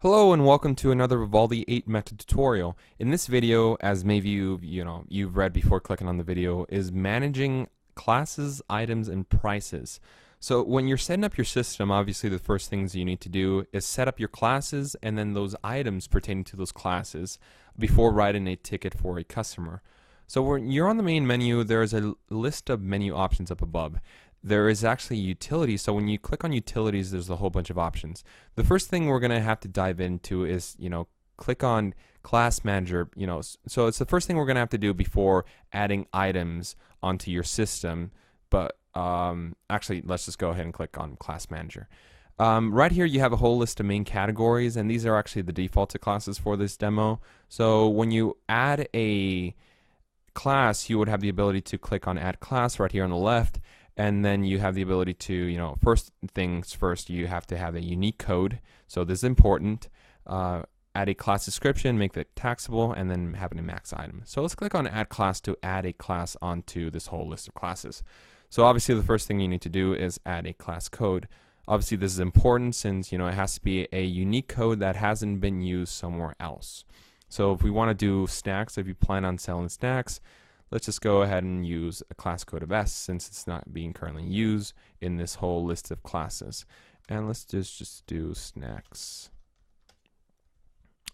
Hello and welcome to another Vivaldi 8 method tutorial. In this video, as maybe you've read before clicking on the video, is managing classes, items, and prices. So when you're setting up your system, obviously the first things you need to do is set up your classes and then those items pertaining to those classes before writing a ticket for a customer. So when you're on the main menu, there's a list of menu options up above. There is actually utilities. So when you click on utilities, there's a whole bunch of options. The first thing we're going to have to dive into is, click on class manager, so it's the first thing we're going to have to do before adding items onto your system. But actually, let's just go ahead and click on class manager. Right here, you have a whole list of main categories, and these are actually the defaulted classes for this demo. So when you add a class, you would have the ability to click on add class right here on the left. And then you have the ability to, first things first, you have to have a unique code. So this is important. Add a class description, make it taxable, and then have a max item. So let's click on add class to add a class onto this whole list of classes. So obviously the first thing you need to do is add a class code. Obviously this is important since, it has to be a unique code that hasn't been used somewhere else. So if we want to do snacks, if you plan on selling snacks, let's just go ahead and use a class code of S since it's not being currently used in this whole list of classes. And let's just do snacks.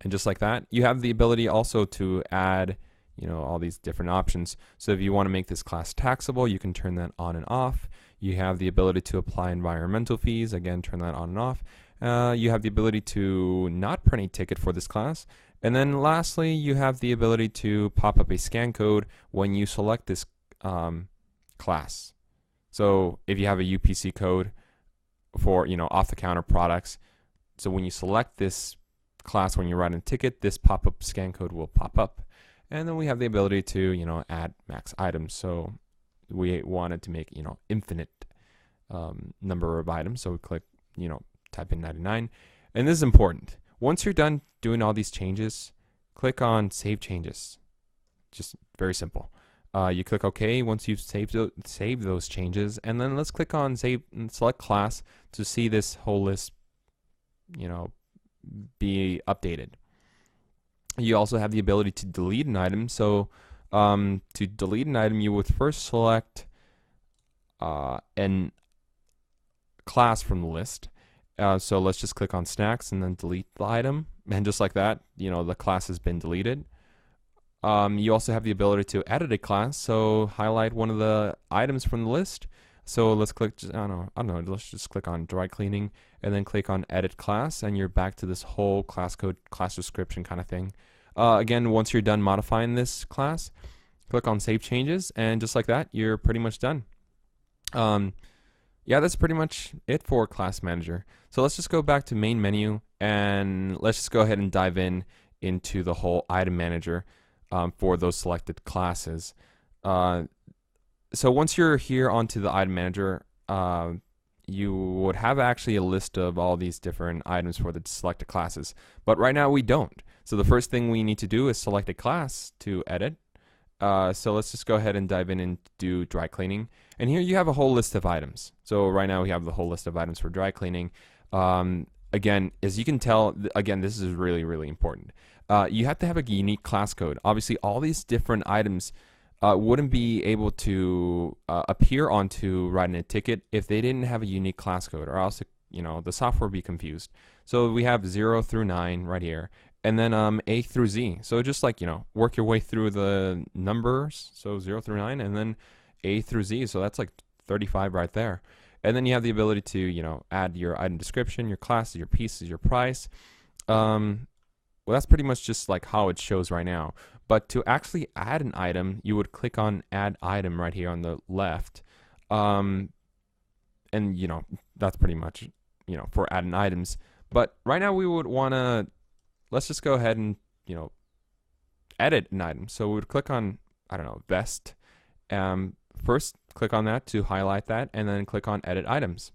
And just like that, you have the ability also to add, all these different options. So if you want to make this class taxable, you can turn that on and off. You have the ability to apply environmental fees. Again, turn that on and off. You have the ability to not print a ticket for this class. And then lastly, you have the ability to pop up a scan code when you select this class. So if you have a UPC code for, off-the-counter products, so when you select this class when you're writing a ticket, this pop-up scan code will pop up. And then we have the ability to, add max items. So we wanted to make, infinite number of items. So we click, type in 99. And this is important. Once you're done doing all these changes, click on Save Changes. Just very simple. You click OK once you've saved those changes, and then let's click on Save and select Class to see this whole list, be updated. You also have the ability to delete an item. So to delete an item, you would first select an class from the list. So let's just click on snacks and then delete the item. And just like that, the class has been deleted. You also have the ability to edit a class. So highlight one of the items from the list. So let's click, I don't know, let's just click on dry cleaning and then click on edit class, and you're back to this whole class code, class description kind of thing. Again, once you're done modifying this class, click on save changes, and just like that, you're pretty much done. Yeah, that's pretty much it for Class Manager. So let's just go back to main menu and let's just go ahead and dive into the whole item manager for those selected classes. So once you're here onto the item manager, you would have actually a list of all these different items for the selected classes. But right now we don't. So the first thing we need to do is select a class to edit. So let's just go ahead and dive in and do dry cleaning. And here you have a whole list of items. So right now we have the whole list of items for dry cleaning. Again, as you can tell, again, this is really, really important. You have to have a unique class code. Obviously, all these different items wouldn't be able to appear onto writing a ticket if they didn't have a unique class code, or else, the software would be confused. So we have 0 through 9 right here. And then A through Z. So just like, work your way through the numbers. So 0 through 9, and then A through Z. So that's like 35 right there. And then you have the ability to, add your item description, your classes, your pieces, your price. Well, that's pretty much just like how it shows right now. But to actually add an item, you would click on add item right here on the left. And, that's pretty much, for adding items. But right now we would want to, let's just go ahead and, edit an item. So we would click on, I don't know, vest. First, click on that to highlight that, and then click on edit items.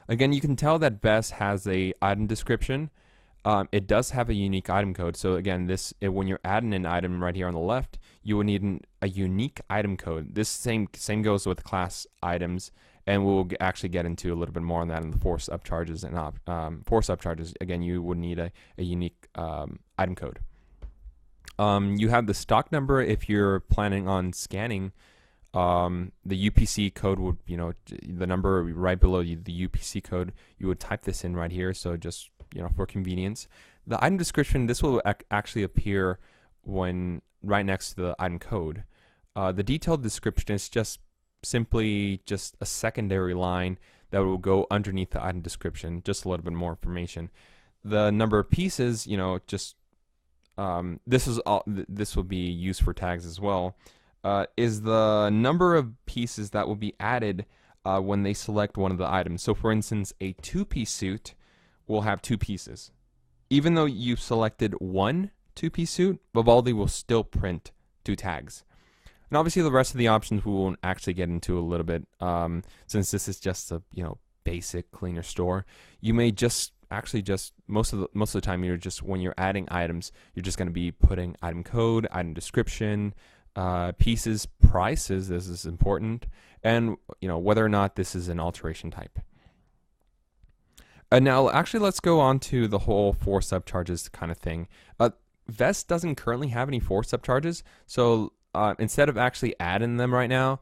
Again, you can tell that vest has a item description. It does have a unique item code. So again, when you're adding an item right here on the left, you would need a unique item code. This same goes with class items and we'll actually get into a little bit more on that in the force upcharges and force upcharges. Again, you would need a unique item code. You have the stock number if you're planning on scanning. The UPC code would, the number right below the UPC code, you would type this in right here. So just, for convenience. The item description, this will actually appear right next to the item code. The detailed description is just simply a secondary line that will go underneath the item description, just a little bit more information. The number of pieces, this will be used for tags as well. Is the number of pieces that will be added when they select one of the items. So for instance, a 2-piece suit will have 2 pieces. Even though you've selected one 2-piece suit, Vivaldi will still print 2 tags. And obviously the rest of the options we won't actually get into a little bit, since this is just a basic cleaner store. You may most of the time when you're adding items, you're just going to be putting item code, item description, pieces, prices, this is important, and whether or not this is an alteration type. Now actually let's go on to the whole force upcharges kind of thing. Vest doesn't currently have any force upcharges, so instead of actually adding them right now,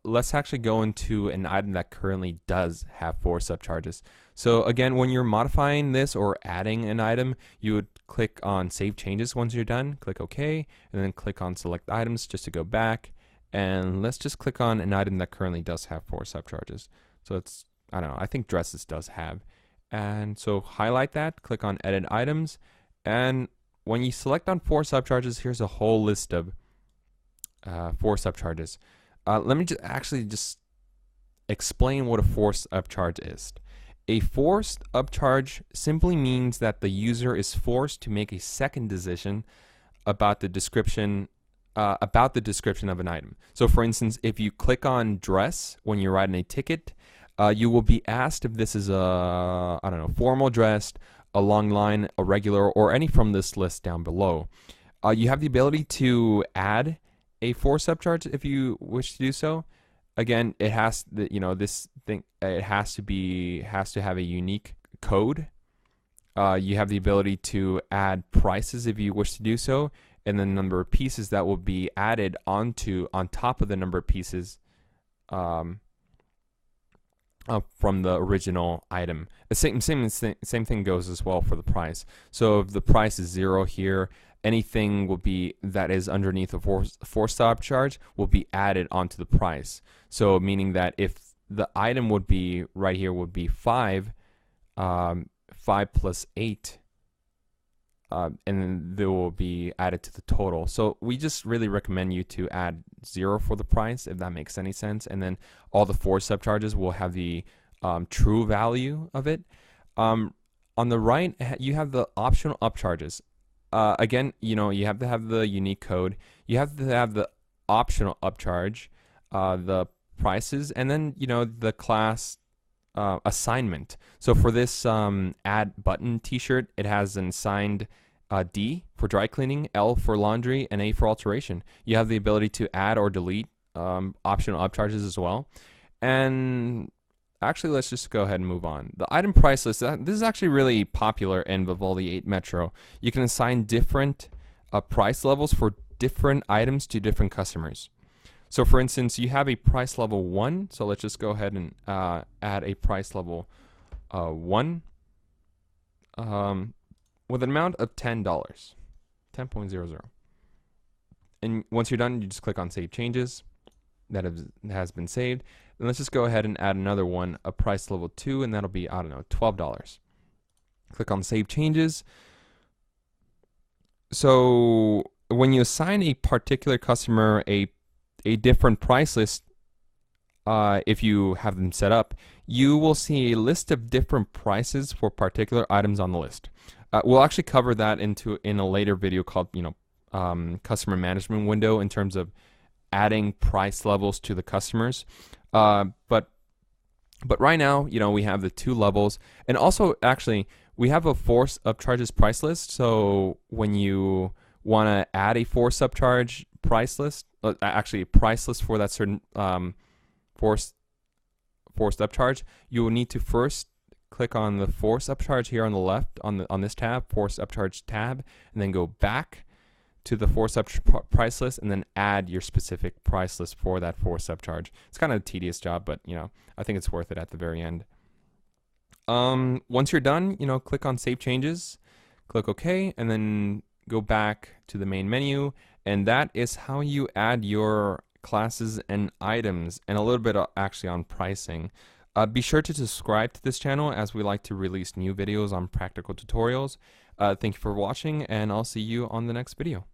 let's actually go into an item that currently does have force upcharges. So again, when you're modifying this or adding an item, you would click on Save Changes once you're done, click OK, and then click on Select Items just to go back. And let's just click on an item that currently does have force upcharges. So it's, I don't know, I think dresses does have. And so highlight that, click on Edit Items, and when you select on force upcharges, here's a whole list of force upcharges. Let me just explain what a forced upcharge is. A forced upcharge simply means that the user is forced to make a second decision about the description of an item. So for instance, if you click on dress when you're writing a ticket, you will be asked if this is a, formal dress, a long line, a regular, or any from this list down below. You have the ability to add a force upcharge if you wish to do so. Again, it has it has to have a unique code. You have the ability to add prices if you wish to do so, and the number of pieces that will be added on top of the number of pieces from the original item. The same thing goes as well for the price. So if the price is 0 here, anything that is underneath a forced upcharge will be added onto the price. So meaning that if the item would be right here would be 5 plus 8, and then they will be added to the total. So we just really recommend you to add 0 for the price, if that makes any sense, and then all the forced upcharges will have the true value of it. On the right, you have the optional upcharges. Again, you have to have the unique code. You have to have the optional upcharge, the prices, and then the class assignment. So for this add button t-shirt, it has an assigned D for dry cleaning, L for laundry, and A for alteration. You have the ability to add or delete optional upcharges as well. And actually, let's just go ahead and move on. The item price list, this is actually really popular in Vivaldi 8 Metro. You can assign different price levels for different items to different customers. So for instance, you have a price level 1. So let's just go ahead and add a price level 1 with an amount of $10, 10.00. And once you're done, you just click on Save Changes. That has been saved. And let's just go ahead and add another one, a price level 2, and that'll be, $12. Click on Save Changes. So when you assign a particular customer a different price list, if you have them set up, you will see a list of different prices for particular items on the list. We'll actually cover that in a later video called customer management window in terms of adding price levels to the customers. But right now, we have the 2 levels, and also actually we have a force upcharges price list. So when you want to add a force upcharge price list, actually a price list for that certain force forced upcharge, you will need to first click on the forced upcharge here on the left on this tab, forced upcharge tab, and then go back to the forced up price list and then add your specific price list for that forced upcharge. It's kind of a tedious job, but I think it's worth it at the very end. Once you're done, click on Save Changes, click OK, and then go back to the main menu, and that is how you add your classes and items, and a little bit actually on pricing. Be sure to subscribe to this channel as we like to release new videos on practical tutorials. Thank you for watching, and I'll see you on the next video.